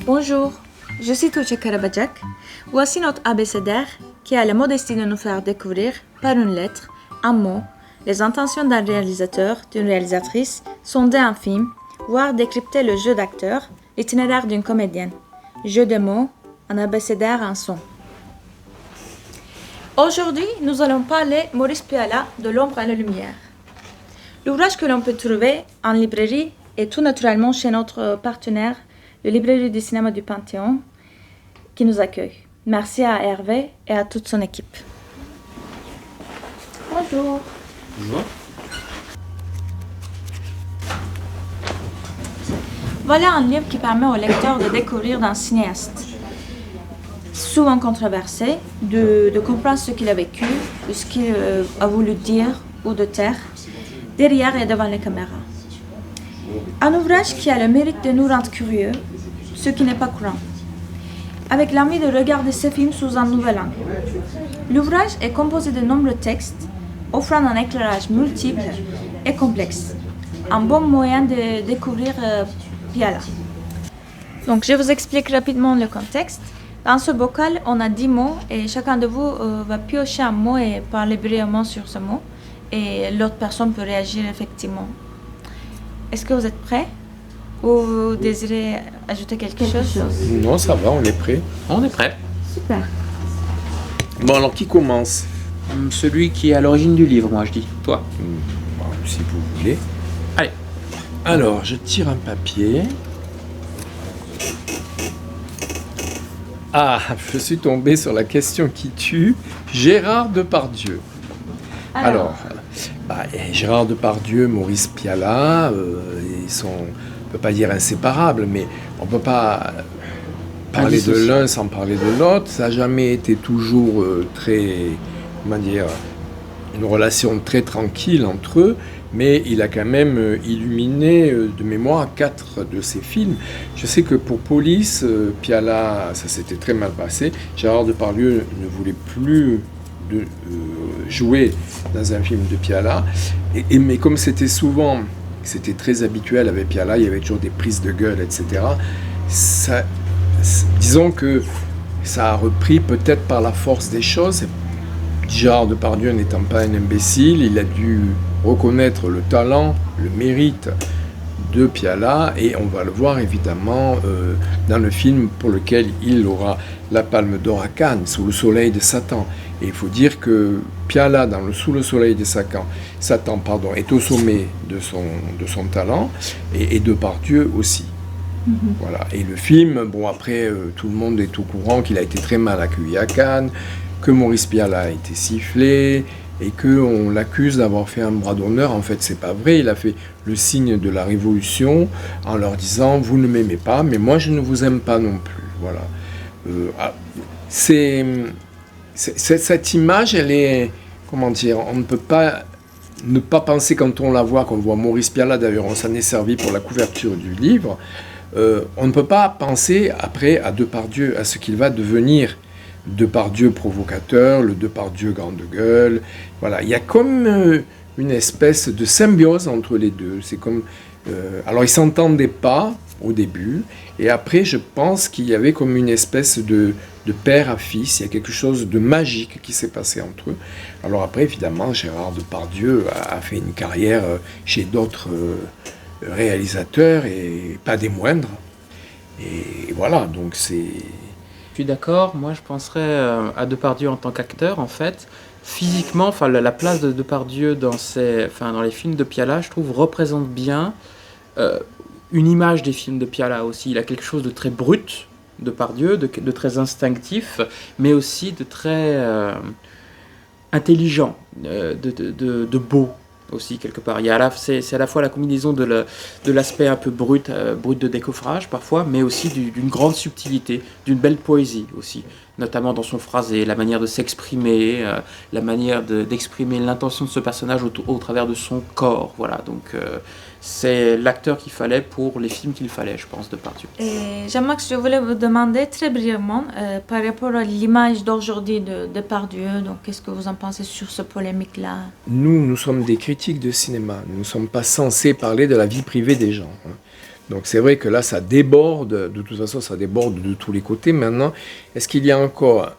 Bonjour, je suis Tuğçe Karabacak. Voici notre abécédaire qui a la modestie de nous faire découvrir par une lettre, un mot, les intentions d'un réalisateur, d'une réalisatrice, sonder un film, voire décrypter le jeu d'acteur, l'itinéraire d'une comédienne. Jeu de mots, un abécédaire, un son. Aujourd'hui, nous allons parler Maurice Pialat de l'ombre à la lumière. L'ouvrage que l'on peut trouver en librairie et tout naturellement chez notre partenaire, la librairie du cinéma du Panthéon, qui nous accueille. Merci à Hervé et à toute son équipe. Bonjour. Bonjour. Voilà un livre qui permet au lecteur de découvrir d'un cinéaste, souvent controversé, de comprendre ce qu'il a vécu, de ce qu'il a voulu dire ou de taire, derrière et devant les caméras. Un ouvrage qui a le mérite de nous rendre curieux, ce qui n'est pas courant, avec l'envie de regarder ce film sous un nouvel angle. L'ouvrage est composé de nombreux textes, offrant un éclairage multiple et complexe, un bon moyen de découvrir Pialat. Donc je vous explique rapidement le contexte. Dans ce bocal, on a 10 mots et chacun de vous va piocher un mot et parler brièvement sur ce mot, et l'autre personne peut réagir effectivement. Est-ce que vous êtes prêts? Ou vous désirez ajouter quelque chose? Non, ça va, on est prêt. On est prêt. Super. Bon, alors qui commence? Celui qui est à l'origine du livre, moi je dis. Toi. Bon, si vous voulez. Allez. Alors, je tire un papier. Ah, je suis tombé sur la question qui tue. Gérard Depardieu. Alors, Gérard Depardieu, Maurice Pialat, ils sont, on ne peut pas dire inséparables, mais on ne peut pas parler de l'un sans parler de l'autre. Ça n'a jamais été toujours une relation très tranquille entre eux, mais il a quand même illuminé de mémoire 4 de ses films. Je sais que pour Police, Pialat, ça s'était très mal passé. Gérard Depardieu ne voulait plus jouer dans un film de Pialat, mais comme c'était très habituel avec Pialat, il y avait toujours des prises de gueule, etc. Disons que ça a repris peut-être par la force des choses. Gérard Depardieu n'étant pas un imbécile, il a dû reconnaître le talent, le mérite de Pialat, et on va le voir évidemment dans le film pour lequel il aura la Palme d'Or à Cannes, Sous le soleil de Satan. Et il faut dire que Pialat, dans Sous le soleil de Satan, est au sommet de son talent, et Depardieu aussi. Voilà. Et le film, bon après, tout le monde est au courant qu'il a été très mal accueilli à Cannes, que Maurice Pialat a été sifflé, et qu'on l'accuse d'avoir fait un bras d'honneur. En fait, c'est pas vrai. Il a fait le signe de la révolution en leur disant « Vous ne m'aimez pas, mais moi je ne vous aime pas non plus. » Voilà. Cette image, elle est... Comment dire? On ne peut pas ne pas penser quand on la voit, qu'on voit Maurice Pialat, d'ailleurs on s'en est servi pour la couverture du livre, on ne peut pas penser après à Depardieu, à ce qu'il va devenir. Depardieu provocateur, le Depardieu grande gueule. Voilà, il y a comme une espèce de symbiose entre les deux. C'est comme, alors ils s'entendaient pas au début, et après je pense qu'il y avait comme une espèce de père à fils. Il y a quelque chose de magique qui s'est passé entre eux. Alors après évidemment Gérard Depardieu a fait une carrière chez d'autres réalisateurs et pas des moindres. Et voilà, donc c'est suis d'accord. Moi, je penserais à Depardieu en tant qu'acteur, en fait. Physiquement, enfin, la place de Depardieu dans dans les films de Piala, je trouve, représente bien euh, une image des films de Piala aussi. Il a quelque chose de très brut, Depardieu, de très instinctif, mais aussi de très intelligent, de beau aussi quelque part. C'est à la fois la combinaison de l'aspect un peu brut de décoffrage parfois, mais aussi d'une grande subtilité, d'une belle poésie aussi, notamment dans son phrasé, la manière de s'exprimer, la manière d'exprimer l'intention de ce personnage au travers de son corps. Voilà, donc c'est l'acteur qu'il fallait pour les films qu'il fallait, je pense, Depardieu. Et Jean-Max, je voulais vous demander très brièvement par rapport à l'image d'aujourd'hui de Depardieu, donc qu'est-ce que vous en pensez sur ce polémique-là? Nous sommes des critiques de cinéma. Nous ne sommes pas censés parler de la vie privée des gens. Donc c'est vrai que là, ça déborde. De toute façon, ça déborde de tous les côtés. Maintenant, est-ce qu'il y a encore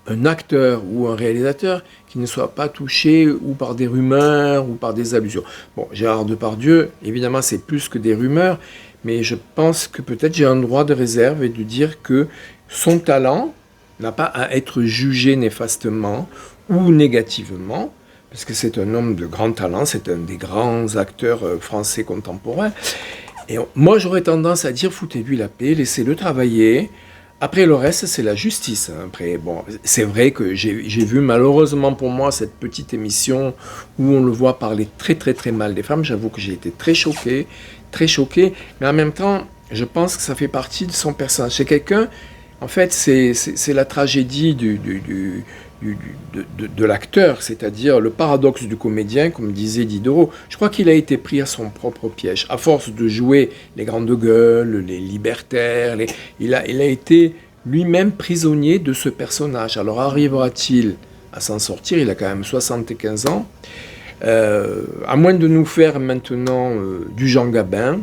un acteur ou un réalisateur qui ne soit pas touché ou par des rumeurs ou par des allusions? Bon, Gérard Depardieu, évidemment, c'est plus que des rumeurs, mais je pense que peut-être j'ai un droit de réserve et de dire que son talent n'a pas à être jugé néfastement ou négativement, parce que c'est un homme de grand talent, c'est un des grands acteurs français contemporains. Et moi, j'aurais tendance à dire, foutez-lui la paix, laissez-le travailler. Après, le reste, c'est la justice. Après, bon, c'est vrai que j'ai vu, malheureusement pour moi, cette petite émission où on le voit parler très, très, très mal des femmes. J'avoue que j'ai été très choqué. Mais en même temps, je pense que ça fait partie de son personnage. C'est quelqu'un, en fait, c'est la tragédie de l'acteur, c'est-à-dire le paradoxe du comédien, comme disait Diderot. Je crois qu'il a été pris à son propre piège. À force de jouer les grandes gueules, les libertaires, il a été lui-même prisonnier de ce personnage. Alors arrivera-t-il à s'en sortir? Il a quand même 75 ans. À moins de nous faire maintenant du Jean Gabin,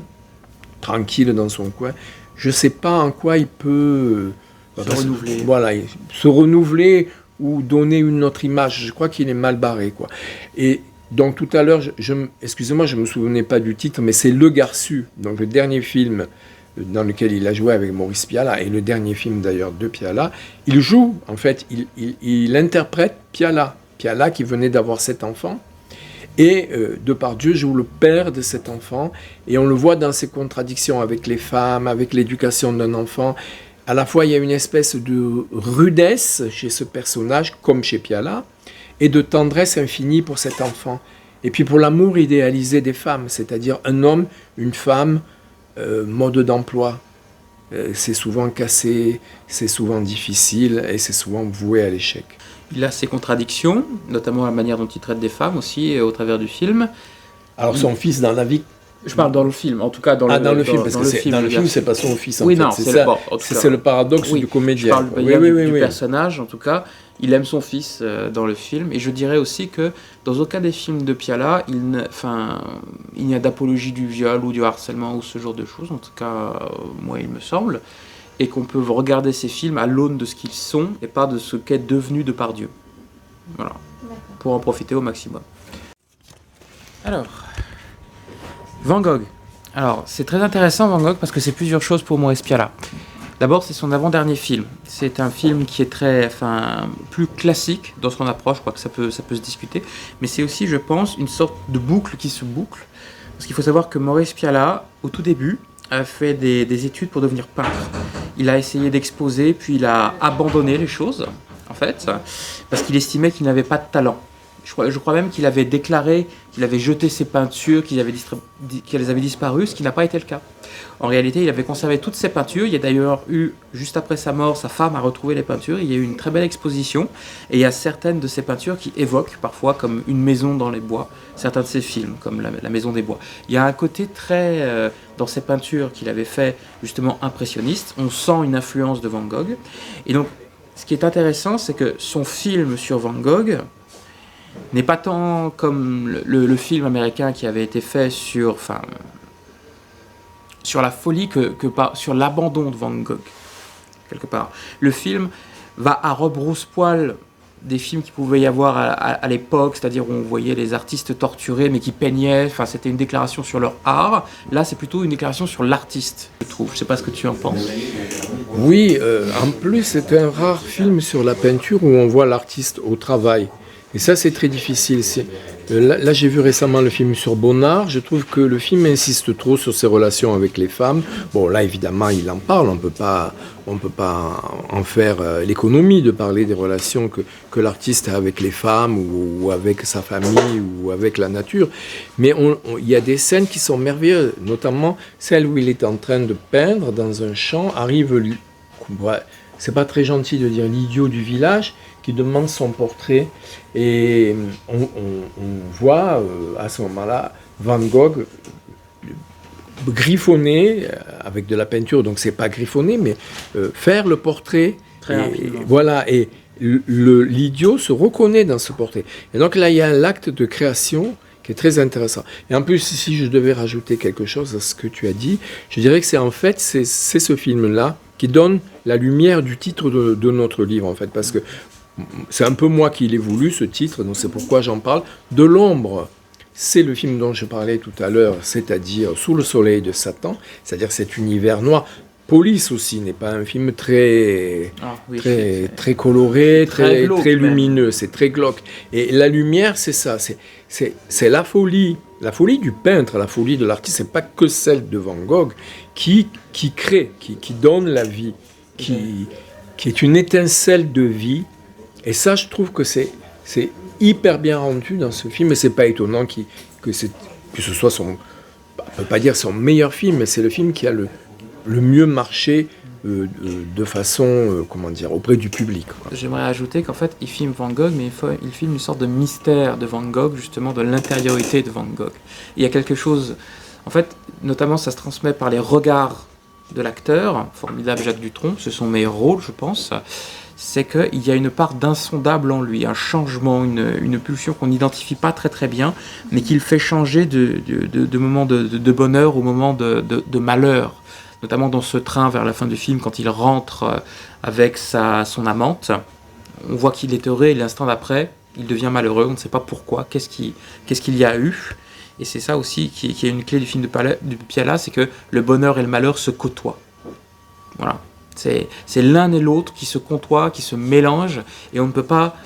tranquille dans son coin, je ne sais pas en quoi il peut renouveler. Voilà, se renouveler ou donner une autre image. Je crois qu'il est mal barré, quoi. Et donc tout à l'heure, excusez-moi, je ne me souvenais pas du titre, mais c'est Le Garçu, donc le dernier film dans lequel il a joué avec Maurice Pialat, et le dernier film d'ailleurs de Pialat. Il joue, en fait, il interprète Pialat qui venait d'avoir 7 enfants, et Depardieu joue le père de cet enfant, et on le voit dans ses contradictions avec les femmes, avec l'éducation d'un enfant. À la fois, il y a une espèce de rudesse chez ce personnage, comme chez Pialat, et de tendresse infinie pour cet enfant. Et puis pour l'amour idéalisé des femmes, c'est-à-dire un homme, une femme, mode d'emploi. C'est souvent cassé, c'est souvent difficile, et c'est souvent voué à l'échec. Il a ses contradictions, notamment la manière dont il traite des femmes aussi, au travers du film. Alors son fils dans la vie... Je parle dans le film, en tout cas dans le film, parce que dans le film, c'est pas son fils. Oui, en fait. non, c'est le paradoxe du comédien. Je parle du personnage, en tout cas. Il aime son fils dans le film, et je dirais aussi que dans aucun des films de Pialat, il n'y a d'apologie du viol ou du harcèlement ou ce genre de choses. En tout cas, moi, il me semble, et qu'on peut regarder ces films à l'aune de ce qu'ils sont et pas de ce qu'est devenu Depardieu. Voilà, pour en profiter au maximum. Alors. Van Gogh. Alors, c'est très intéressant, Van Gogh, parce que c'est plusieurs choses pour Maurice Pialat. D'abord, c'est son avant-dernier film. C'est un film qui est plus classique dans son approche, je crois que ça peut se discuter, mais c'est aussi, je pense, une sorte de boucle qui se boucle, parce qu'il faut savoir que Maurice Pialat, au tout début, a fait des études pour devenir peintre. Il a essayé d'exposer, puis il a abandonné les choses, en fait, parce qu'il estimait qu'il n'avait pas de talent. Je crois même qu'il avait déclaré qu'il avait jeté ses peintures, qu'elles avaient disparu, ce qui n'a pas été le cas. En réalité, il avait conservé toutes ses peintures. Il y a d'ailleurs eu, juste après sa mort, sa femme a retrouvé les peintures. Il y a eu une très belle exposition. Et il y a certaines de ces peintures qui évoquent parfois comme une maison dans les bois, certains de ses films, comme la Maison des Bois. Il y a un côté très, dans ces peintures qu'il avait fait, justement impressionniste. On sent une influence de Van Gogh. Et donc, ce qui est intéressant, c'est que son film sur Van Gogh n'est pas tant comme le film américain qui avait été fait sur la folie sur l'abandon de Van Gogh, quelque part. Le film va à rebrousse-poil des films qu'il pouvait y avoir à l'époque, c'est-à-dire où on voyait les artistes torturés mais qui peignaient, enfin c'était une déclaration sur leur art. Là, c'est plutôt une déclaration sur l'artiste, je trouve. Je sais pas ce que tu en penses. Oui, en plus, c'est un rare film sur la peinture où on voit l'artiste au travail. Et ça, c'est très difficile. Là, j'ai vu récemment le film sur Bonnard. Je trouve que le film insiste trop sur ses relations avec les femmes. Bon, là, évidemment, il en parle. On peut pas en faire l'économie de parler des relations que l'artiste a avec les femmes ou avec sa famille ou avec la nature. Mais il y a des scènes qui sont merveilleuses, notamment celle où il est en train de peindre dans un champ. C'est pas très gentil de dire l'idiot du village, qui demande son portrait. Et on voit à ce moment-là Van Gogh griffonner avec de la peinture, donc c'est pas griffonner, mais faire le portrait. Très rapidement. Voilà, et l'idiot se reconnaît dans ce portrait. Et donc là, il y a un acte de création qui est très intéressant. Et en plus, si je devais rajouter quelque chose à ce que tu as dit, je dirais que c'est ce film-là qui donne la lumière du titre de notre livre, en fait, parce que c'est un peu moi qui l'ai voulu, ce titre, donc c'est pourquoi j'en parle. De l'ombre, c'est le film dont je parlais tout à l'heure, c'est-à-dire Sous le soleil de Satan, c'est-à-dire cet univers noir. Police aussi n'est pas un film très coloré, très lumineux, c'est très glauque. Et la lumière, c'est ça, c'est la folie du peintre, la folie de l'artiste, c'est pas que celle de Van Gogh qui crée, qui donne la vie, qui est une étincelle de vie. Et ça, je trouve que c'est hyper bien rendu dans ce film, et c'est pas étonnant que ce soit on peut pas dire son meilleur film, mais c'est le film qui a le mieux marché de façon, auprès du public. J'aimerais ajouter qu'en fait, il filme Van Gogh, mais il filme une sorte de mystère de Van Gogh, justement, de l'intériorité de Van Gogh. Il y a quelque chose, en fait, notamment ça se transmet par les regards de l'acteur, formidable Jacques Dutronc, c'est son meilleur rôle, je pense, c'est qu'il y a une part d'insondable en lui, un changement, une pulsion qu'on n'identifie pas très très bien, mais qui le fait changer de moments de bonheur au moment de malheur. Notamment dans ce train vers la fin du film, quand il rentre avec son amante, on voit qu'il est heureux et l'instant d'après, il devient malheureux, on ne sait pas pourquoi, qu'est-ce qu'il y a eu. Et c'est ça aussi qui est une clé du film de Piala, c'est que le bonheur et le malheur se côtoient. Voilà. C'est l'un et l'autre qui se côtoient, qui se mélangent, et on ne peut pas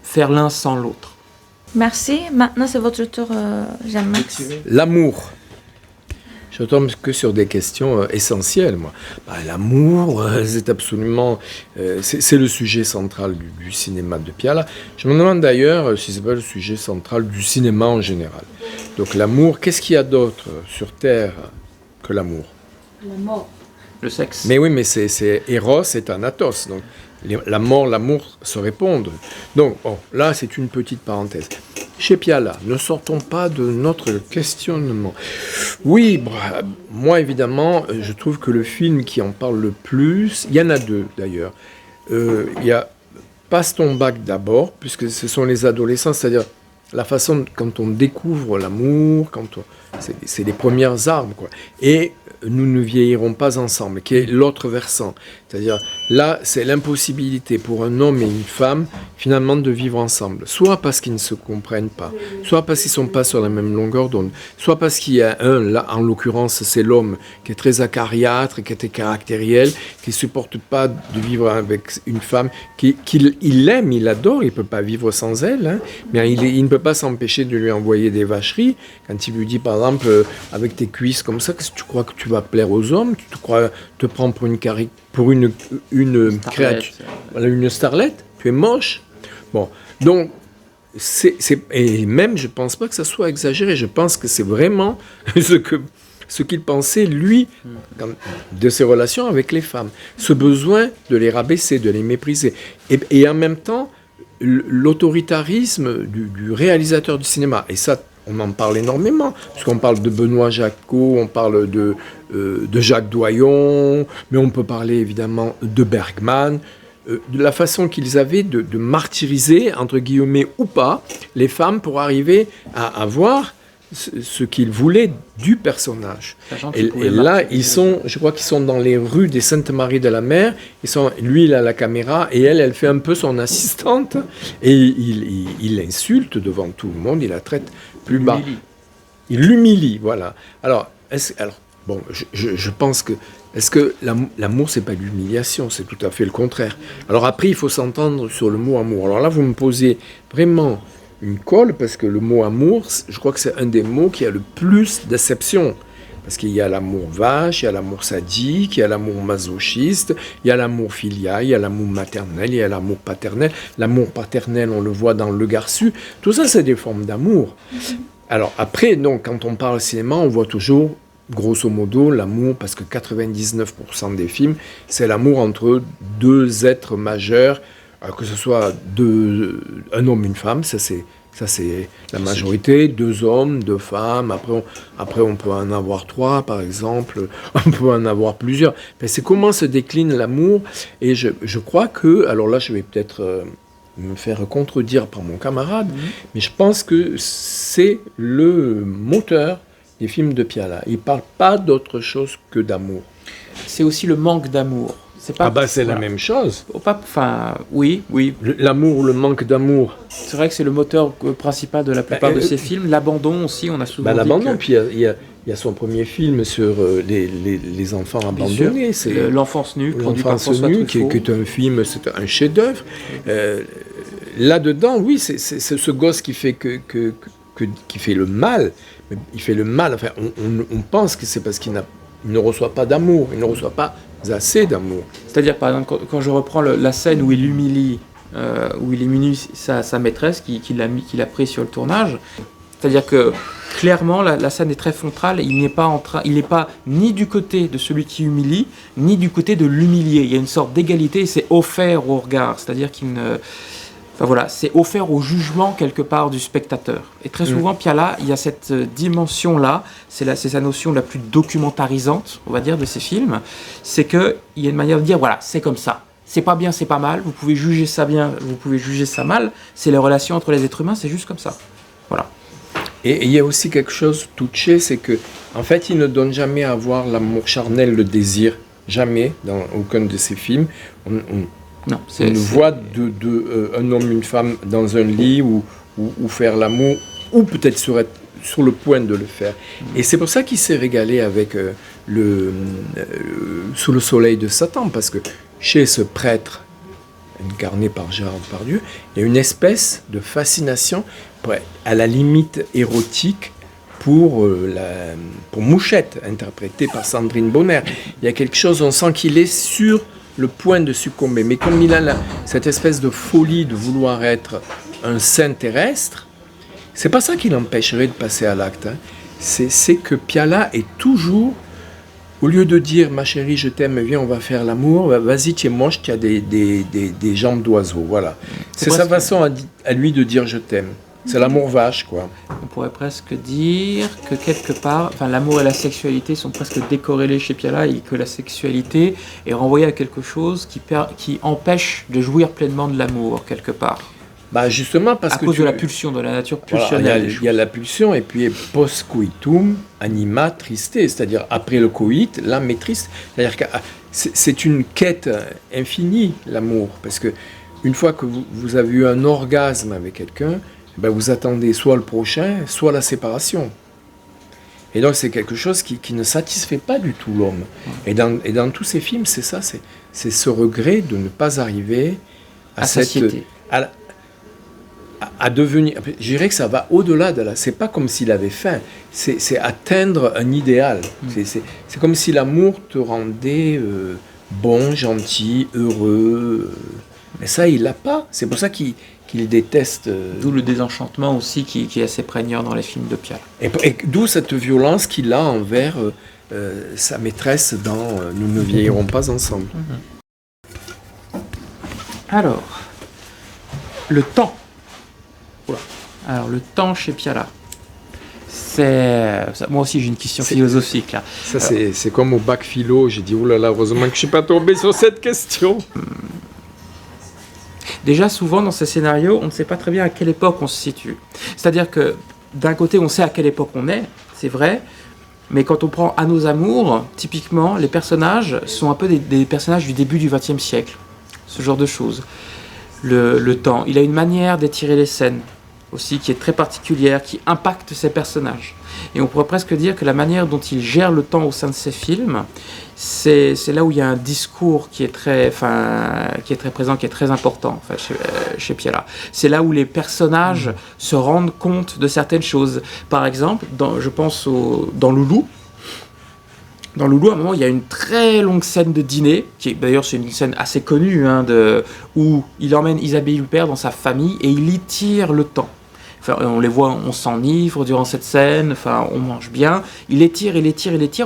faire l'un sans l'autre. Merci. Maintenant, c'est votre tour, Jean-Max. L'amour. Je tombe que sur des questions essentielles, moi. L'amour, c'est absolument... c'est le sujet central du cinéma de Piala. Je me demande d'ailleurs si ce n'est pas le sujet central du cinéma en général. Donc l'amour, qu'est-ce qu'il y a d'autre sur Terre que l'amour ? La mort. Le sexe. Mais oui, mais c'est Eros et Thanatos. Donc la mort, l'amour se répondent. Donc là, c'est une petite parenthèse. Chez Piala, ne sortons pas de notre questionnement. Oui, moi évidemment, je trouve que le film qui en parle le plus, il y en a deux d'ailleurs. Il y a Passe ton bac d'abord, puisque ce sont les adolescents, c'est-à-dire la façon quand on découvre l'amour, c'est les premières armes, quoi. Et Nous ne vieillirons pas ensemble, qui est l'autre versant. C'est-à-dire, là, c'est l'impossibilité pour un homme et une femme, finalement, de vivre ensemble. Soit parce qu'ils ne se comprennent pas, soit parce qu'ils ne sont pas sur la même longueur d'onde, soit parce qu'il y a là, en l'occurrence, c'est l'homme qui est très acariâtre, qui est très caractériel, qui ne supporte pas de vivre avec une femme qu'il l'aime, il l'adore, il ne peut pas vivre sans elle, hein, mais il ne peut pas s'empêcher de lui envoyer des vacheries. Quand il lui dit, par exemple, avec tes cuisses comme ça, qu'est-ce que tu crois que tu vas plaire aux hommes? Tu te prends pour une créature, voilà, une starlette? Tu es moche. Bon, donc, et même, je ne pense pas que ça soit exagéré. Je pense que c'est vraiment ce qu'il pensait, lui, de ses relations avec les femmes. Ce besoin de les rabaisser, de les mépriser. Et en même temps, l'autoritarisme du réalisateur du cinéma. Et ça, on en parle énormément, puisqu'on parle de Benoît Jacquot, on parle de Jacques Doyon, mais on peut parler évidemment de Bergman, de la façon qu'ils avaient de martyriser, entre guillemets ou pas, les femmes pour arriver à avoir ce qu'il voulait du personnage. Sachant qu'il Et pouvait là, marcher. je crois qu'ils sont dans les rues des Saintes-Maries-de-la-Mer. Lui, il a la caméra et elle fait un peu son assistante. Et il l'insulte devant tout le monde, il la traite plus bas. Il l'humilie, voilà. Alors, bon, je pense que... Est-ce que l'amour, c'est pas l'humiliation? C'est tout à fait le contraire. Alors après, il faut s'entendre sur le mot amour. Alors là, vous me posez vraiment une colle, parce que le mot amour, je crois que c'est un des mots qui a le plus d'acception. Parce qu'il y a l'amour vache, il y a l'amour sadique, il y a l'amour masochiste, il y a l'amour filial, il y a l'amour maternel, il y a l'amour paternel. L'amour paternel, on le voit dans Le Garçu. Tout ça, c'est des formes d'amour. Alors après, donc, quand on parle cinéma, on voit toujours, grosso modo, l'amour, parce que 99% des films, c'est l'amour entre deux êtres majeurs, que ce soit un homme, une femme, ça c'est la majorité, 2 hommes, 2 femmes, après on peut en avoir 3 par exemple, on peut en avoir plusieurs. Mais c'est comment se décline l'amour, et je crois que, alors là je vais peut-être me faire contredire par mon camarade, mais je pense que c'est le moteur des films de Piala. Il ne parle pas d'autre chose que d'amour. C'est aussi le manque d'amour. C'est pas, c'est voilà. La même chose. Enfin, oui. L'amour ou le manque d'amour. C'est vrai que c'est le moteur principal de la plupart de ces films. L'abandon aussi, on a souvent dit l'abandon, que... puis il y a son premier film sur les enfants abandonnés. C'est L'enfance nue, produit par L'enfance François nue, qui Truffaut. est un film, c'est un chef-d'œuvre. Là-dedans, oui, c'est ce gosse qui fait qui fait le mal. Mais il fait le mal. Enfin, on pense que c'est parce qu'il ne reçoit pas d'amour. Il ne reçoit pas assez d'amour. C'est-à-dire, par exemple, quand je reprends la scène où il humilie sa maîtresse, qu'il a pris sur le tournage, c'est-à-dire que clairement, la scène est très frontale. Il n'est pas ni du côté de celui qui humilie, ni du côté de l'humilié. Il y a une sorte d'égalité et c'est offert au regard. C'est-à-dire qu'il ne... Enfin voilà, c'est offert au jugement quelque part du spectateur. Et très souvent, Piala, il y a cette dimension-là, c'est sa notion la plus documentarisante, on va dire, de ces films, c'est qu'il y a une manière de dire, voilà, c'est comme ça. C'est pas bien, c'est pas mal, vous pouvez juger ça bien, vous pouvez juger ça mal, c'est les relations entre les êtres humains, c'est juste comme ça. Voilà. Et il y a aussi quelque chose touché, c'est que, en fait, il ne donne jamais à voir l'amour charnel, le désir, jamais, dans aucun de ses films. Non, on voit un homme, une femme dans un lit ou faire l'amour, ou peut-être sur le point de le faire. Et c'est pour ça qu'il s'est régalé avec Sous le soleil de Satan, parce que chez ce prêtre, incarné par Gérard Depardieu, il y a une espèce de fascination, à la limite érotique, pour Mouchette, interprétée par Sandrine Bonner. Il y a quelque chose, on sent qu'il est sur le point de succomber. Mais comme il a cette espèce de folie de vouloir être un saint terrestre, c'est pas ça qui l'empêcherait de passer à l'acte. Hein. C'est que Piala est toujours, au lieu de dire « ma chérie, je t'aime, viens, on va faire l'amour », vas-y, tu es moche, tu as des jambes d'oiseau. Voilà. C'est sa façon à lui de dire « je t'aime ». C'est l'amour vache, quoi. On pourrait presque dire que quelque part, l'amour et la sexualité sont presque décorrélés chez Piala et que la sexualité est renvoyée à quelque chose qui empêche de jouir pleinement de l'amour, quelque part. Justement, parce que... À cause de la pulsion, de la nature pulsionnelle. Il y a la pulsion, et puis post coitum anima triste, c'est-à-dire après le coït, l'âme est triste. C'est-à-dire que c'est une quête infinie, l'amour, parce que une fois que vous avez eu un orgasme avec quelqu'un, vous attendez soit le prochain, soit la séparation. Et donc c'est quelque chose qui ne satisfait pas du tout l'homme. Et dans tous ces films, c'est ça, c'est ce regret de ne pas arriver à satiété. À devenir... Je dirais que ça va au-delà de là. C'est pas comme s'il avait faim. C'est atteindre un idéal. C'est comme si l'amour te rendait bon, gentil, heureux. Mais ça, il l'a pas. C'est pour ça qu'il déteste... D'où le désenchantement aussi qui est assez prégnant dans les films de Piala. Et d'où cette violence qu'il a envers sa maîtresse dans « Nous ne vieillirons pas ensemble ». Alors, le temps. Alors, le temps chez Piala. Moi aussi, j'ai une question philosophique, là. Ça, c'est comme au bac philo. J'ai dit « Oh là là, heureusement que je ne suis pas tombé sur cette question ». Déjà, souvent, dans ces scénarios, on ne sait pas très bien à quelle époque on se situe. C'est-à-dire que d'un côté, on sait à quelle époque on est, c'est vrai, mais quand on prend À nos amours, typiquement, les personnages sont un peu des personnages du début du XXe siècle, ce genre de choses. Le temps, il a une manière d'étirer les scènes aussi qui est très particulière, qui impacte ses personnages. Et on pourrait presque dire que la manière dont il gère le temps au sein de ses films, c'est là où il y a un discours qui est très présent, qui est très important chez Piala. C'est là où les personnages se rendent compte de certaines choses. Par exemple, je pense dans Loulou. Dans Loulou, à un moment, il y a une très longue scène de dîner, d'ailleurs c'est une scène assez connue, où il emmène Isabelle Huppert dans sa famille et il y tire le temps. Enfin, on les voit, on s'enivre durant cette scène, enfin, on mange bien. Il étire,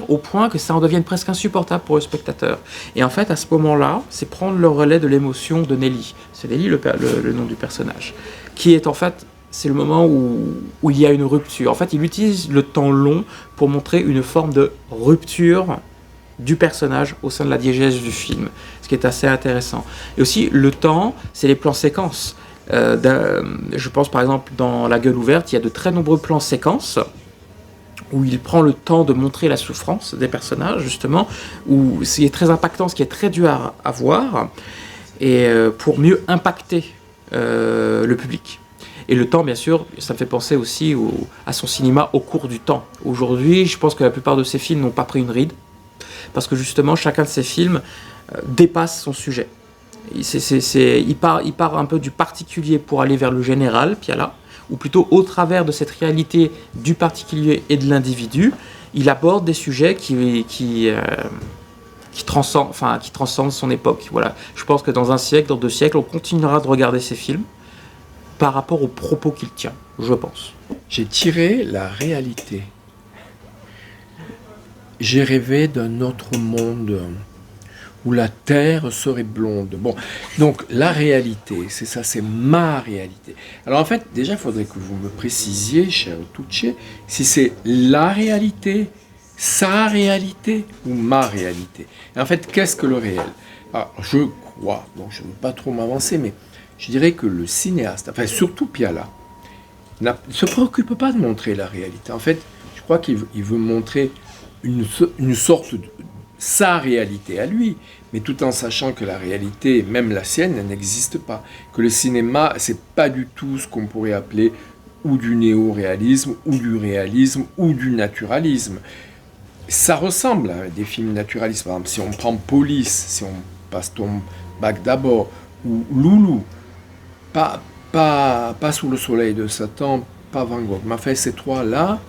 au point que ça en devienne presque insupportable pour le spectateur. Et en fait, à ce moment-là, c'est prendre le relais de l'émotion de Nelly. C'est Nelly le nom du personnage. Qui est en fait, c'est le moment où il y a une rupture. En fait, il utilise le temps long pour montrer une forme de rupture du personnage au sein de la diégèse du film. Ce qui est assez intéressant. Et aussi, le temps, c'est les plans séquences. Je pense par exemple dans La Gueule ouverte, il y a de très nombreux plans séquences où il prend le temps de montrer la souffrance des personnages, justement, où ce qui est très impactant, ce qui est très dur à voir, et pour mieux impacter le public. Et le temps, bien sûr, ça me fait penser aussi à son cinéma au cours du temps. Aujourd'hui, je pense que la plupart de ses films n'ont pas pris une ride, parce que justement, chacun de ses films dépasse son sujet. Il part un peu du particulier pour aller vers le général, Piala, ou plutôt au travers de cette réalité du particulier et de l'individu, il aborde des sujets qui transcendent son époque. Voilà. Je pense que dans un siècle, dans 2 siècles, on continuera de regarder ces films par rapport aux propos qu'il tient, je pense. J'ai tiré la réalité. J'ai rêvé d'un autre monde où la terre serait blonde. Bon, donc la réalité, c'est ça, c'est ma réalité. Alors en fait, déjà, il faudrait que vous me précisiez, cher Tucci, si c'est la réalité, sa réalité ou ma réalité. Et en fait, qu'est-ce que le réel? Alors, je crois, bon, je ne veux pas trop m'avancer, mais je dirais que le cinéaste, enfin surtout Piala, ne se préoccupe pas de montrer la réalité. En fait, je crois qu'il veut montrer une sorte de sa réalité à lui, mais tout en sachant que la réalité, même la sienne, elle n'existe pas. Que le cinéma, c'est pas du tout ce qu'on pourrait appeler ou du néo-réalisme, ou du réalisme, ou du naturalisme. Ça ressemble à des films naturalistes. Par exemple, si on prend Police, si on passe ton bac d'abord, ou Loulou, pas Sous le soleil de Satan, pas Van Gogh. Mais enfin, ces trois-là,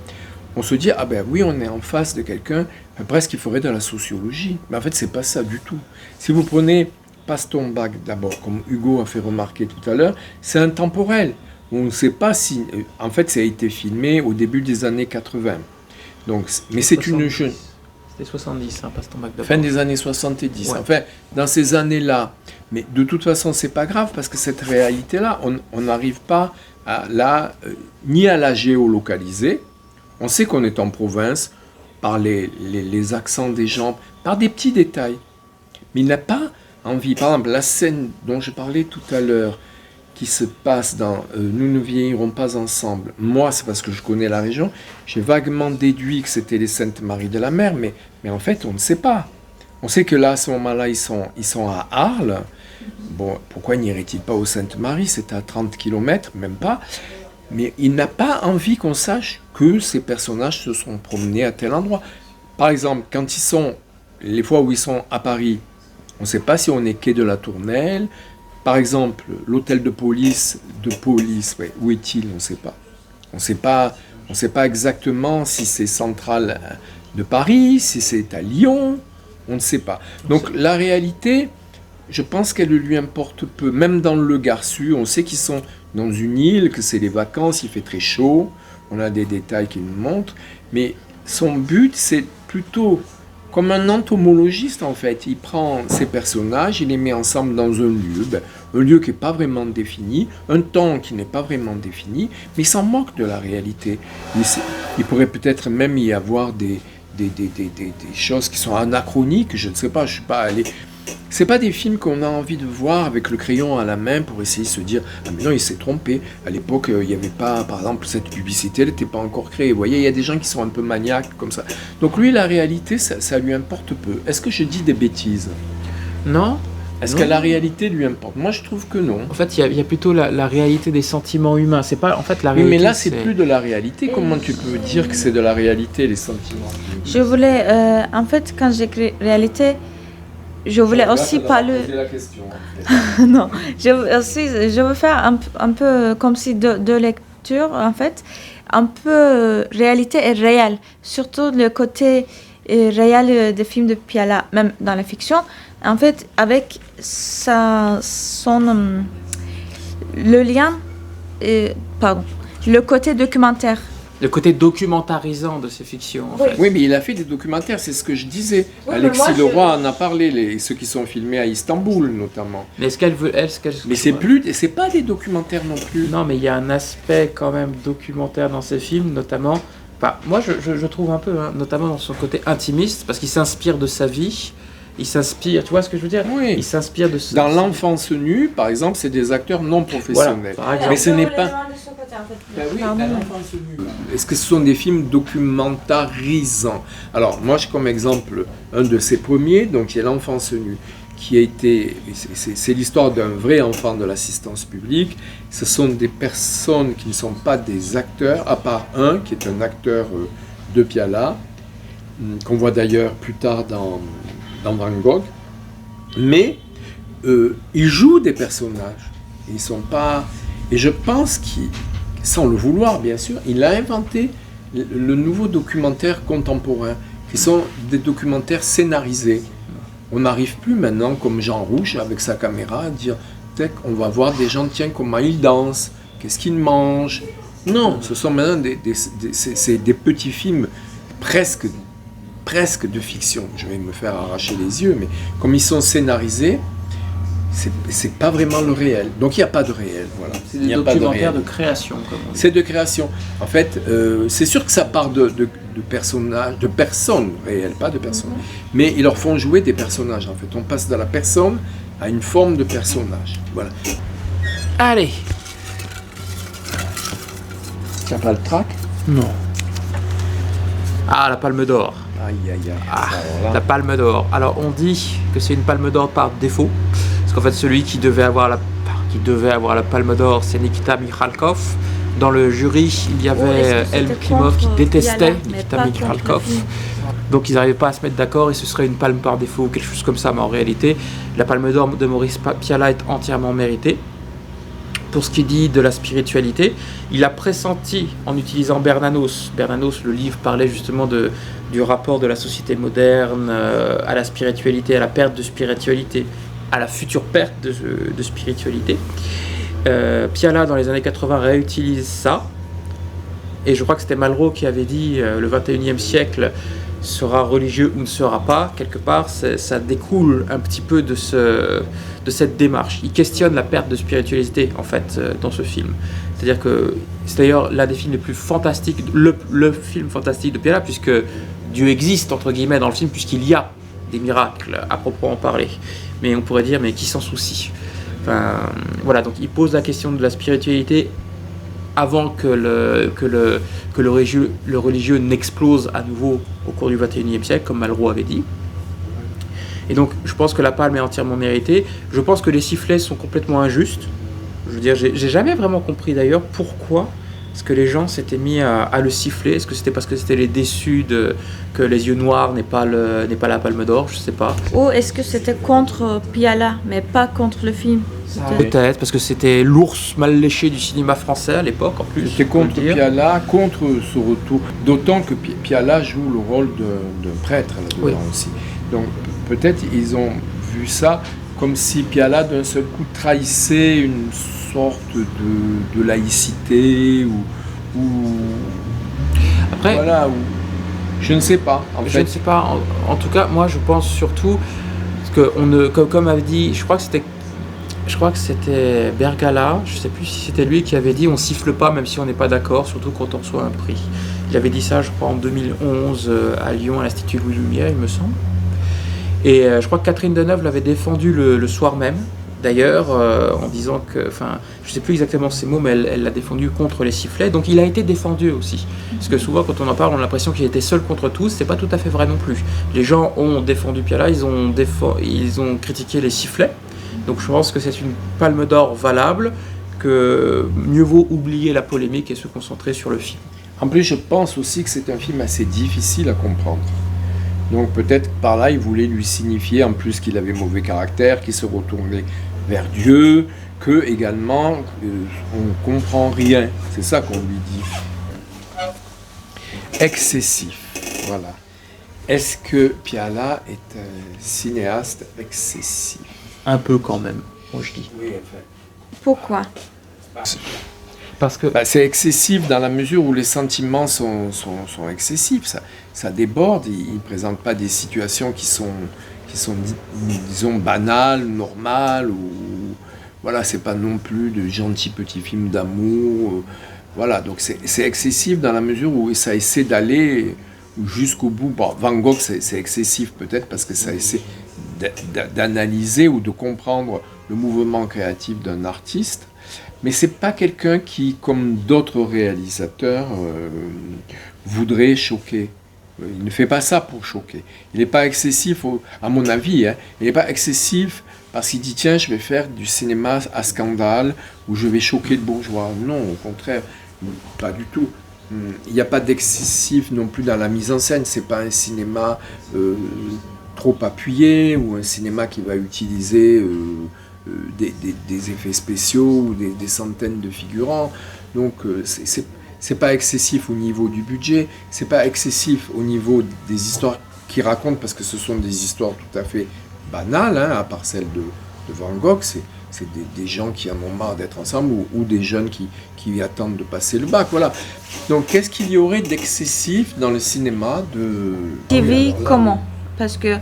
on se dit, ah ben oui, on est en face de quelqu'un, presque il faudrait de la sociologie. Mais en fait, c'est pas ça du tout. Si vous prenez Passe ton bac d'abord, comme Hugo a fait remarquer tout à l'heure, c'est intemporel. On ne sait pas si... En fait, ça a été filmé au début des années 80. Donc, mais c'est une jeune... C'était 70, Passe ton bac d'abord. Fin des années 70. Ouais. Enfin, dans ces années-là. Mais de toute façon, c'est pas grave, parce que cette réalité-là, on n'arrive pas ni à la géolocaliser. On sait qu'on est en province, par les accents des gens, par des petits détails. Mais il n'a pas envie. Par exemple, la scène dont je parlais tout à l'heure, qui se passe dans Nous ne vieillirons pas ensemble. Moi, c'est parce que je connais la région. J'ai vaguement déduit que c'était les Saintes Maries de la Mer, mais en fait, on ne sait pas. On sait que là, à ce moment-là, ils sont à Arles. Bon, pourquoi n'irait-il pas aux Saintes Maries? C'est à 30 km, même pas. Mais il n'a pas envie qu'on sache que ces personnages se sont promenés à tel endroit. Par exemple, les fois où ils sont à Paris, on ne sait pas si on est quai de la Tournelle. Par exemple, l'hôtel de police, ouais, où est-il? On ne sait pas. On ne sait pas exactement si c'est central de Paris, si c'est à Lyon. On ne sait pas. Donc la réalité, je pense qu'elle lui importe peu. Même dans le Garçu, on sait qu'ils sont dans une île, que c'est les vacances, il fait très chaud. On a des détails qui nous montrent. Mais son but, c'est plutôt comme un entomologiste, en fait. Il prend ces personnages, il les met ensemble dans un lieu qui n'est pas vraiment défini, un temps qui n'est pas vraiment défini, mais il s'en moque de la réalité. Il pourrait peut-être même y avoir des choses qui sont anachroniques, je ne sais pas, je ne suis pas allé. C'est pas des films qu'on a envie de voir avec le crayon à la main pour essayer de se dire ah mais non il s'est trompé. À l'époque il n'y avait pas, par exemple cette publicité, elle n'était pas encore créée. Vous voyez, il y a des gens qui sont un peu maniaques comme ça. Donc lui la réalité ça lui importe peu. Est-ce que je dis des bêtises? Non. Est-ce Non. que la réalité lui importe? Moi je trouve que non. En fait, il y a plutôt la réalité des sentiments humains. C'est pas, en fait, la Oui, réalité. mais là c'est plus de la réalité. Comment tu peux dire que c'est de la réalité les sentiments? Je voulais, en fait, quand j'écris réalité, je voulais aussi parler. La question, en fait. Non, je veux faire un peu comme si deux lectures, en fait, un peu réalité et réel, surtout le côté réel des films de Piala, même dans la fiction, en fait, avec le lien, le côté documentaire. Le côté documentarisant de ces fictions, en fait. Oui, mais il a fait des documentaires, c'est ce que je disais. Oui, Alexis mais moi, Leroy en a parlé, ceux qui sont filmés à Istanbul notamment. Mais est-ce qu'elle veut, Mais c'est pas des documentaires non plus. Non, mais il y a un aspect quand même documentaire dans ces films, notamment. Enfin, moi, je trouve un peu, hein, notamment dans son côté intimiste, parce qu'il s'inspire de sa vie. Il s'inspire, tu vois ce que je veux dire? Oui. Il s'inspire de ce... Dans L'Enfance nue, par exemple, c'est des acteurs non professionnels. Voilà, par exemple. Mais ce n'est pas. Pardon. Est-ce que ce sont des films documentarisants? Alors, moi, j'ai comme exemple un de ses premiers, donc il y a L'Enfance nue, qui a été. C'est l'histoire d'un vrai enfant de l'assistance publique. Ce sont des personnes qui ne sont pas des acteurs, à part un qui est un acteur de Piala, qu'on voit d'ailleurs plus tard dans Van Gogh. Mais ils jouent des personnages. Ils sont pas. Et je pense qu'il, sans le vouloir bien sûr, il a inventé le nouveau documentaire contemporain, qui sont des documentaires scénarisés. On n'arrive plus maintenant, comme Jean Rouch, avec sa caméra, à dire on va voir des gens, tiens, comment ils dansent, qu'est-ce qu'ils mangent. Non, ce sont maintenant des petits films presque de fiction. Je vais me faire arracher les yeux, mais comme ils sont scénarisés, c'est pas vraiment le réel. Donc il n'y a pas de réel. Voilà. C'est Il n'y des a pas de documentaires réel. de création, comme on dit. C'est de création. En fait, c'est sûr que ça part de personnages, de personnes réelles, pas de personnes. Mais ils leur font jouer des personnages. En fait, on passe de la personne à une forme de personnage. Voilà. Allez. Tu n'as pas le trac? Non. Ah, la Palme d'Or. Aïe, aïe, aïe. Ah, Alors là, la Palme d'Or. Alors, on dit que c'est une Palme d'Or par défaut. Parce qu'en fait, celui qui devait avoir la Palme d'Or, c'est Nikita Mikhalkov. Dans le jury, il y avait Elm Klimov qui détestait Nikita Mikhalkov. Donc, ils n'arrivaient pas à se mettre d'accord et ce serait une palme par défaut ou quelque chose comme ça. Mais en réalité, la Palme d'Or de Maurice Pialat est entièrement méritée. Pour ce qui dit de la spiritualité, il a pressenti en utilisant Bernanos. Bernanos, le livre, parlait justement du rapport de la société moderne à la spiritualité, à la perte de spiritualité, à la future perte de spiritualité. Pialat, dans les années 80, réutilise ça. Et je crois que c'était Malraux qui avait dit le 21e siècle sera religieux ou ne sera pas. Quelque part, ça découle un petit peu de cette démarche. Il questionne la perte de spiritualité, en fait, dans ce film. C'est-à-dire que c'est d'ailleurs l'un des films les plus fantastiques, le film fantastique de Pialat, puisque Dieu existe, entre guillemets, dans le film, puisqu'il y a des miracles à proprement parler. Mais on pourrait dire, mais qui s'en soucie? Enfin, voilà, donc il pose la question de la spiritualité avant que le religieux n'explose à nouveau au cours du XXIe siècle, comme Malraux avait dit. Et donc, je pense que la palme est entièrement méritée. Je pense que les sifflets sont complètement injustes. Je veux dire, j'ai jamais vraiment compris d'ailleurs pourquoi est-ce que les gens s'étaient mis à le siffler. Est-ce que c'était parce que c'était les déçus que Les Yeux Noirs n'est pas la Palme d'Or? Je sais pas. Ou est-ce que c'était contre Piala, mais pas contre le film? Peut-être, parce que c'était l'ours mal léché du cinéma français à l'époque, en plus. C'était contre Pialat, contre ce retour. D'autant que Pialat joue le rôle d'un prêtre là-dedans aussi. Donc peut-être ils ont vu ça comme si Pialat d'un seul coup trahissait une sorte de laïcité ou Après, voilà, je ne sais pas. Je ne sais pas. En tout cas, moi, je pense surtout que comme avait dit, je crois que c'était Bergala, je ne sais plus si c'était lui qui avait dit on siffle pas même si on n'est pas d'accord, surtout quand on reçoit un prix. Il avait dit ça, je crois, en 2011 à Lyon, à l'Institut Louis Lumière, il me semble. Et je crois que Catherine Deneuve l'avait défendu le soir même, d'ailleurs, en disant que, enfin, je ne sais plus exactement ses mots, mais elle l'a défendu contre les sifflets. Donc il a été défendu aussi. Parce que souvent, quand on en parle, on a l'impression qu'il était seul contre tous. C'est pas tout à fait vrai non plus. Les gens ont défendu Piala, ils ont critiqué les sifflets. Donc je pense que c'est une palme d'or valable, que mieux vaut oublier la polémique et se concentrer sur le film. En plus, je pense aussi que c'est un film assez difficile à comprendre. Donc peut-être par là, il voulait lui signifier en plus qu'il avait mauvais caractère, qu'il se retournait vers Dieu, que également on ne comprend rien. C'est ça qu'on lui dit. Excessif, voilà. Est-ce que Piala est un cinéaste excessif? Un peu quand même, moi je dis. Oui, enfin. Pourquoi? Parce que C'est excessif dans la mesure où les sentiments sont excessifs. Ça déborde. Il ne présente pas des situations qui sont disons, banales, normales. Ou, voilà, c'est pas non plus de gentils petits films d'amour. Voilà, donc c'est excessif dans la mesure où ça essaie d'aller jusqu'au bout. Bon, Van Gogh, c'est excessif peut-être parce que ça essaie d'analyser ou de comprendre le mouvement créatif d'un artiste. Mais c'est pas quelqu'un qui, comme d'autres réalisateurs, voudrait choquer. Il ne fait pas ça pour choquer. Il n'est pas excessif, à mon avis, hein. Il n'est pas excessif parce qu'il dit tiens, je vais faire du cinéma à scandale ou je vais choquer le bourgeois. Non, au contraire, pas du tout. Il n'y a pas d'excessif non plus dans la mise en scène. C'est pas un cinéma trop appuyé ou un cinéma qui va utiliser des effets spéciaux ou des centaines de figurants. Donc c'est pas excessif au niveau du budget, c'est pas excessif au niveau des histoires qu'il raconte, parce que ce sont des histoires tout à fait banales, hein, à part celle de Van Gogh. C'est des gens qui en ont marre d'être ensemble ou des jeunes qui attendent de passer le bac. Voilà. Donc qu'est-ce qu'il y aurait d'excessif dans le cinéma de... TV, comment? Parce que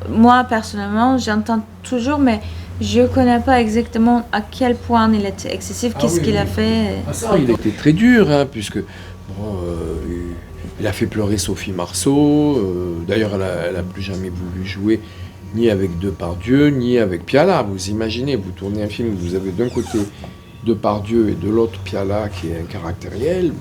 moi, personnellement, j'entends toujours, mais je ne connais pas exactement à quel point il était excessif, qu'est-ce qu'il a fait. Il était très dur, hein, puisque il a fait pleurer Sophie Marceau. D'ailleurs, elle n'a plus jamais voulu jouer ni avec Depardieu, ni avec Piala. Vous imaginez, vous tournez un film, vous avez d'un côté Depardieu et de l'autre Piala qui est un caractériel.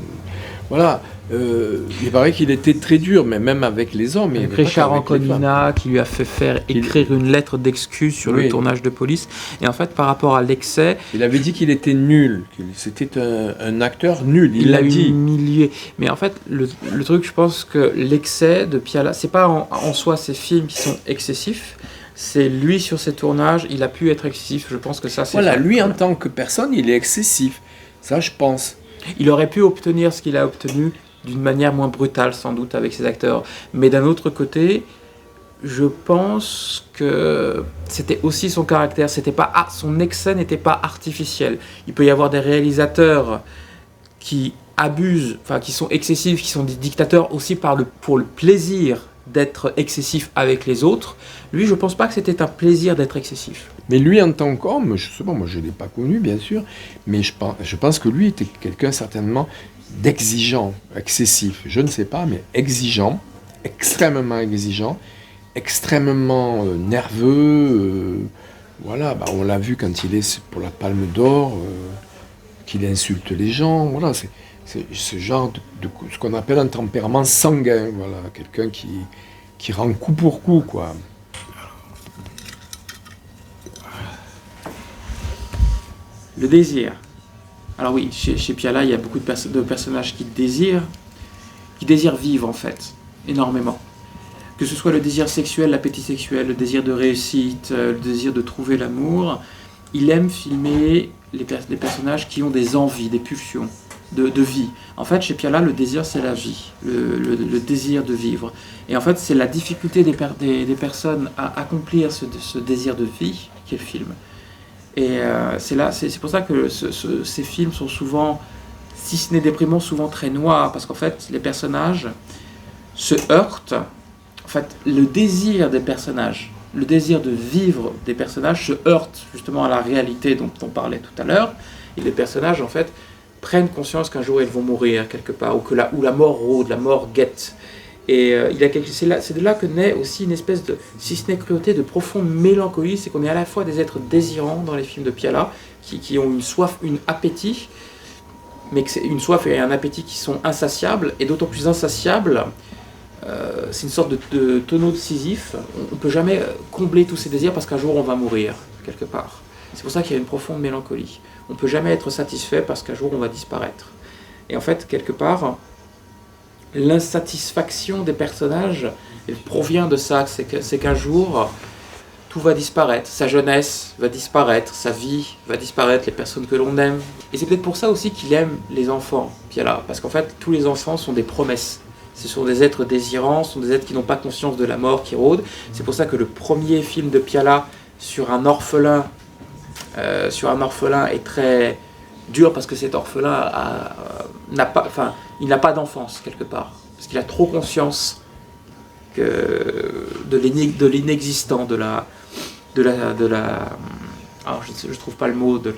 Voilà. Il paraît qu'il était très dur, mais même avec les hommes. Avec Richard Anconina, qui lui a fait faire écrire une lettre d'excuse sur le tournage de Police. Et en fait, par rapport à l'excès... Il avait dit qu'il était nul, c'était un acteur nul. Il l'a humilié. Mais en fait, le truc, je pense que l'excès de Piala, c'est pas en soi ces films qui sont excessifs, c'est lui sur ses tournages, il a pu être excessif. Je pense que ça, c'est... Voilà, lui en tant que personne, il est excessif. Ça, je pense. Il aurait pu obtenir ce qu'il a obtenu d'une manière moins brutale, sans doute, avec ses acteurs. Mais d'un autre côté, je pense que c'était aussi son caractère. Son excès n'était pas artificiel. Il peut y avoir des réalisateurs qui abusent, enfin qui sont excessifs, qui sont des dictateurs aussi pour le plaisir d'être excessif avec les autres. Lui, je ne pense pas que c'était un plaisir d'être excessif. Mais lui, en tant qu'homme, je sais pas, moi je ne l'ai pas connu, bien sûr, mais je pense que lui était quelqu'un certainement d'exigeant, excessif, je ne sais pas, mais exigeant, extrêmement nerveux. Voilà, on l'a vu quand il est pour la Palme d'Or, qu'il insulte les gens. Voilà, c'est ce genre de ce qu'on appelle un tempérament sanguin. Voilà, quelqu'un qui rend coup pour coup, quoi. Le désir. Alors oui, chez Piala, il y a beaucoup de personnages qui désirent vivre en fait, énormément. Que ce soit le désir sexuel, l'appétit sexuel, le désir de réussite, le désir de trouver l'amour, il aime filmer les personnages qui ont des envies, des pulsions de vie. En fait, chez Piala, le désir, c'est la vie, le désir de vivre. Et en fait, c'est la difficulté des personnes à accomplir ce désir de vie qui est le film. Et c'est pour ça que ces films sont souvent, si ce n'est déprimants, souvent très noirs, parce qu'en fait, les personnages se heurtent. En fait, le désir des personnages, le désir de vivre des personnages se heurte justement à la réalité dont on parlait tout à l'heure. Et les personnages, en fait, prennent conscience qu'un jour ils vont mourir quelque part, ou la mort rôde, la mort guette. Et c'est de là que naît aussi une espèce de, si ce n'est cruauté, de profonde mélancolie. C'est qu'on est à la fois des êtres désirants dans les films de Piala, qui ont une soif, une appétit, mais que c'est une soif et un appétit qui sont insatiables, et d'autant plus insatiables, c'est une sorte de tonneau de Sisyphe. On ne peut jamais combler tous ces désirs parce qu'un jour on va mourir, quelque part. C'est pour ça qu'il y a une profonde mélancolie. On ne peut jamais être satisfait parce qu'un jour on va disparaître. Et en fait, quelque part, l'insatisfaction des personnages, elle provient de ça, c'est qu'un jour, tout va disparaître. Sa jeunesse va disparaître, sa vie va disparaître, les personnes que l'on aime. Et c'est peut-être pour ça aussi qu'il aime les enfants, Piala, parce qu'en fait, tous les enfants sont des promesses. Ce sont des êtres désirants, ce sont des êtres qui n'ont pas conscience de la mort qui rôde. C'est pour ça que le premier film de Piala sur un orphelin est très dur, parce que cet orphelin n'a pas d'enfance quelque part, parce qu'il a trop conscience de l'inexistant, alors je trouve pas le mot, de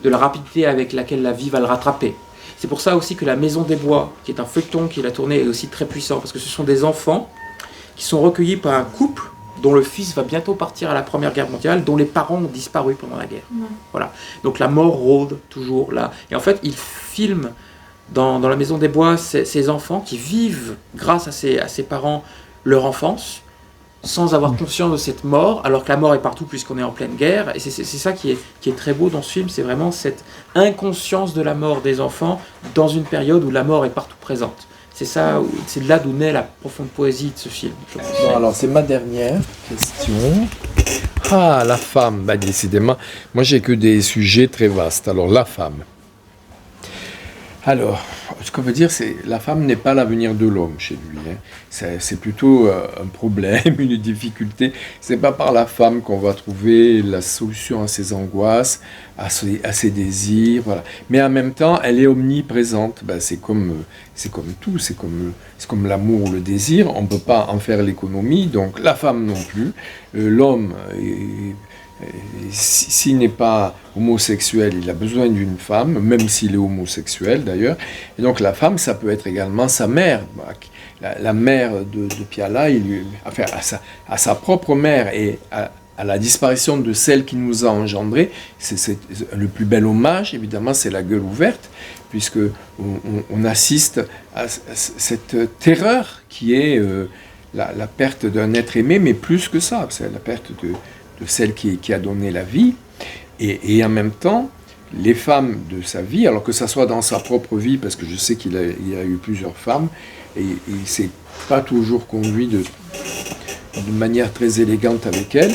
la rapidité avec laquelle la vie va le rattraper. C'est pour ça aussi que La Maison des Bois, qui est un feuilleton qu'il a tourné, est aussi très puissant, parce que ce sont des enfants qui sont recueillis par un couple dont le fils va bientôt partir à la Première Guerre mondiale, dont les parents ont disparu pendant la guerre. Ouais. Voilà. Donc la mort rôde toujours là. Et en fait, il filme dans La Maison des Bois ces enfants qui vivent, grâce à ses parents, leur enfance, sans avoir conscience de cette mort, alors que la mort est partout puisqu'on est en pleine guerre. Et c'est ça qui est très beau dans ce film, c'est vraiment cette inconscience de la mort des enfants dans une période où la mort est partout présente. C'est de là d'où naît la profonde poésie de ce film. Bon, alors c'est ma dernière question. Ah, la femme, bah, décidément, moi j'ai que des sujets très vastes. Alors la femme. Alors, ce qu'on veut dire, c'est la femme n'est pas l'avenir de l'homme chez lui. Hein. C'est plutôt un problème, une difficulté. C'est pas par la femme qu'on va trouver la solution à ses angoisses, à ses désirs, voilà. Mais en même temps, elle est omniprésente. Ben, c'est comme tout, c'est comme l'amour ou le désir. On ne peut pas en faire l'économie, donc la femme non plus. L'homme s'il n'est pas homosexuel, il a besoin d'une femme, même s'il est homosexuel d'ailleurs. Et donc la femme, ça peut être également sa mère. La mère de Piala, à sa propre mère et à la disparition de celle qui nous a engendrés, c'est le plus bel hommage, évidemment, c'est La Gueule ouverte, puisque on assiste à cette terreur qui est la perte d'un être aimé, mais plus que ça, c'est la perte de celle qui a donné la vie, et en même temps, les femmes de sa vie, alors que ça soit dans sa propre vie, parce que je sais qu'il a eu plusieurs femmes, et il ne s'est pas toujours conduit de manière très élégante avec elles,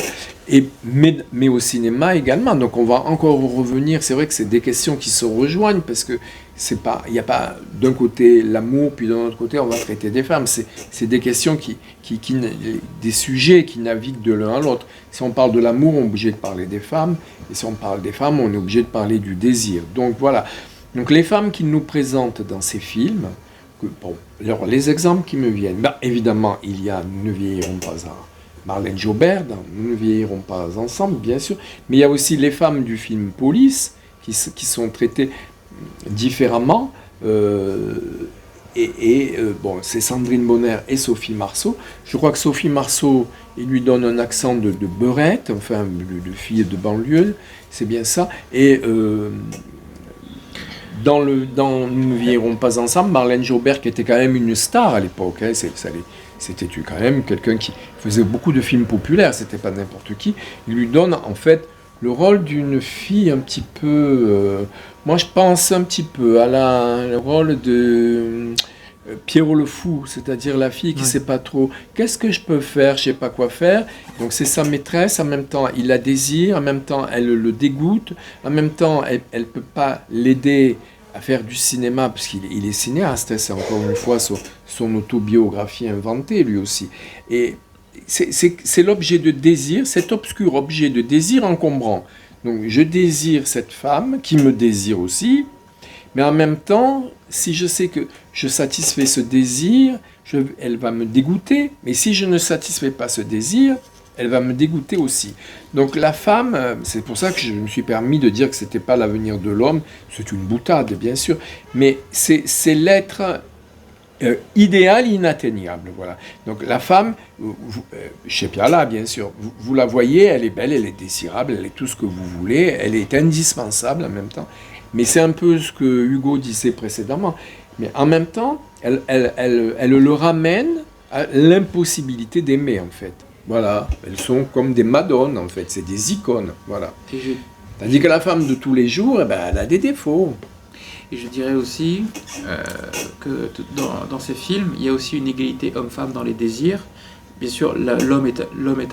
mais au cinéma également. Donc on va encore revenir, c'est vrai que c'est des questions qui se rejoignent, parce que il n'y a pas d'un côté l'amour, puis d'un autre côté on va traiter des femmes. C'est des questions des sujets qui naviguent de l'un à l'autre. Si on parle de l'amour, on est obligé de parler des femmes, et si on parle des femmes, on est obligé de parler du désir. Donc voilà. Donc les femmes qu'il nous présentent dans ces films, alors les exemples qui me viennent, évidemment il y a Nous ne vieillirons pas à Marlène Jobert, dans Nous ne vieillirons pas ensemble, bien sûr, mais il y a aussi les femmes du film Police qui sont traitées différemment, bon, c'est Sandrine Bonner et Sophie Marceau. Je crois que Sophie Marceau, il lui donne un accent de beurette, enfin de fille de banlieue, c'est bien ça, et dans Nous ne vieillirons pas ensemble, Marlène Jobert, qui était quand même une star à l'époque, hein, c'était quand même quelqu'un qui faisait beaucoup de films populaires, c'était pas n'importe qui, il lui donne en fait le rôle d'une fille un petit peu, moi je pense un petit peu le rôle de Pierrot le Fou, c'est-à-dire la fille qui ne sait pas trop qu'est-ce que je peux faire, je ne sais pas quoi faire. Donc c'est sa maîtresse, en même temps il la désire, en même temps elle le dégoûte, en même temps elle ne peut pas l'aider à faire du cinéma, puisqu'il est cinéaste, c'est encore une fois son autobiographie inventée lui aussi. Et c'est l'objet de désir, cet obscur objet de désir encombrant. Donc je désire cette femme qui me désire aussi, mais en même temps, si je sais que je satisfais ce désir, elle va me dégoûter, mais si je ne satisfais pas ce désir, elle va me dégoûter aussi. Donc la femme, c'est pour ça que je me suis permis de dire que ce n'était pas l'avenir de l'homme, c'est une boutade bien sûr, mais c'est l'être idéal, inatteignable. Voilà. Donc la femme, chez Piala bien sûr, vous la voyez, elle est belle, elle est désirable, elle est tout ce que vous voulez, elle est indispensable en même temps. Mais c'est un peu ce que Hugo disait précédemment. Mais en même temps, elle le ramène à l'impossibilité d'aimer en fait. Voilà, elles sont comme des madones en fait, c'est des icônes. Voilà. Tandis que la femme de tous les jours, eh ben, elle a des défauts. Et je dirais aussi que dans ces films, il y a aussi une égalité homme-femme dans les désirs. Bien sûr, l'homme est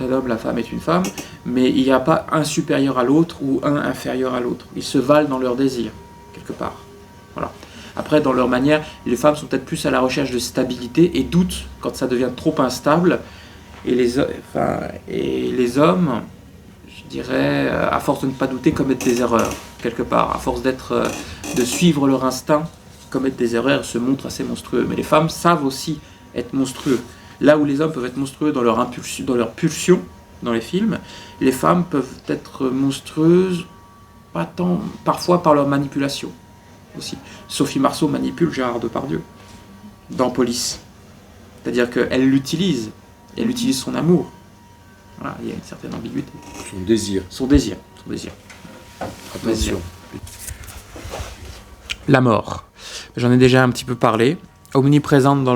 un homme, la femme est une femme, mais il n'y a pas un supérieur à l'autre ou un inférieur à l'autre. Ils se valent dans leurs désirs, quelque part. Voilà. Après, dans leur manière, les femmes sont peut-être plus à la recherche de stabilité et doutent quand ça devient trop instable. Et les hommes, je dirais, à force de ne pas douter, commettent des erreurs, quelque part. À force de suivre leur instinct, commettent des erreurs, se montrent assez monstrueux. Mais les femmes savent aussi être monstrueux. Là où les hommes peuvent être monstrueux dans leur pulsion, dans les films, les femmes peuvent être monstrueuses, pas tant, parfois par leur manipulation aussi. Sophie Marceau manipule Gérard Depardieu dans Police. C'est-à-dire qu'elle l'utilise, elle utilise son amour. Voilà, il y a une certaine ambiguïté. Son désir. Attention. La mort. J'en ai déjà un petit peu parlé. Omniprésente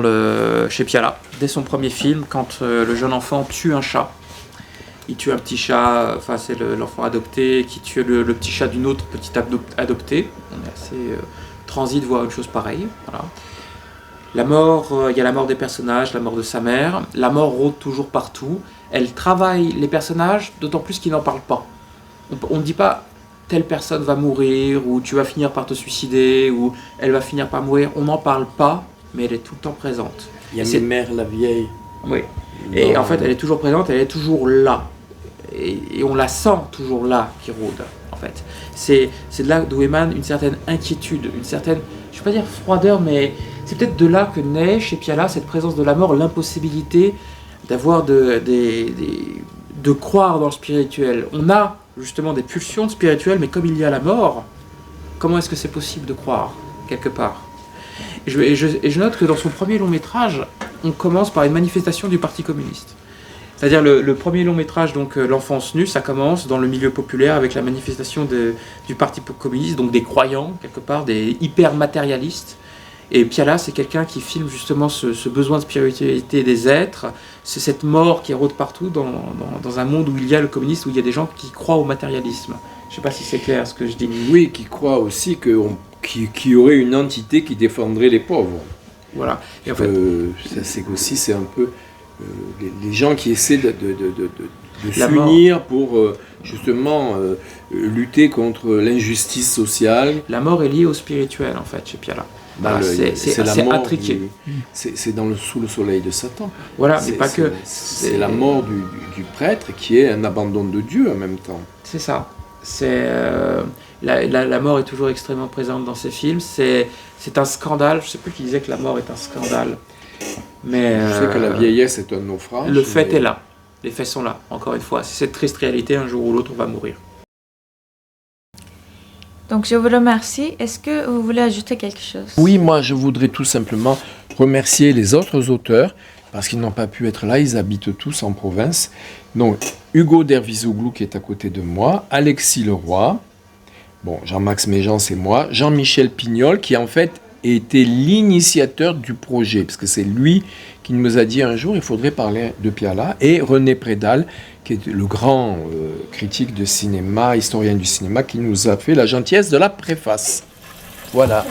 chez Piala. Dès son premier film, quand le jeune enfant tue un chat. Il tue un petit chat, enfin c'est l'enfant adopté qui tue le petit chat d'une autre petite adoptée. On est assez transi de voir une chose pareille. Voilà. La mort, il y a la mort des personnages, la mort de sa mère. La mort rôde toujours partout. Elle travaille les personnages, d'autant plus qu'ils n'en parlent pas. On ne dit pas telle personne va mourir, ou tu vas finir par te suicider, ou elle va finir par mourir. On n'en parle pas, mais elle est tout le temps présente. Il y a une mère, la vieille. Oui. Et en fait, elle est toujours présente, elle est toujours là. Et on la sent toujours là, qui rôde, en fait. C'est de là d'où émane une certaine inquiétude, une certaine, je ne vais pas dire froideur, mais c'est peut-être de là que naît chez Piala cette présence de la mort, l'impossibilité d'avoir de croire dans le spirituel. On a justement des pulsions spirituelles, mais comme il y a la mort, comment est-ce que c'est possible de croire, quelque part ? Et je note que dans son premier long métrage, on commence par une manifestation du Parti communiste. C'est-à-dire le premier long métrage, donc L'enfance nue, ça commence dans le milieu populaire avec la manifestation du Parti communiste, donc des croyants, quelque part, des hyper-matérialistes. Et Piala, c'est quelqu'un qui filme justement ce besoin de spiritualité des êtres, c'est cette mort qui rôde partout dans un monde où il y a le communisme, où il y a des gens qui croient au matérialisme. Je ne sais pas si c'est clair ce que je dis. Oui, qui croient aussi qu'il y aurait une entité qui défendrait les pauvres. Voilà. Et en fait, c'est un peu les gens qui essaient de s'unir pour justement lutter contre l'injustice sociale. La mort est liée au spirituel, en fait, chez Piala. Voilà, c'est intriqué. C'est sous le soleil de Satan. Voilà, mais pas que. C'est la mort du prêtre qui est un abandon de Dieu en même temps. C'est ça. La mort est toujours extrêmement présente dans ces films. C'est un scandale. Je ne sais plus qui disait que la mort est un scandale. Mais je sais que la vieillesse est un naufrage. Le fait est là. Les faits sont là. Encore une fois, c'est cette triste réalité. Un jour ou l'autre, on va mourir. Donc je vous remercie. Est-ce que vous voulez ajouter quelque chose ? Oui, moi je voudrais tout simplement remercier les autres auteurs parce qu'ils n'ont pas pu être là, ils habitent tous en province. Donc Hugo Dervizoglou qui est à côté de moi, Alexis Leroy, bon, Jean-Max Méjean c'est moi, Jean-Michel Pignol qui en fait était l'initiateur du projet, parce que c'est lui qui nous a dit un jour il faudrait parler de Piala, et René Prédal, qui est le grand critique de cinéma, historien du cinéma, qui nous a fait la gentillesse de la préface. Voilà.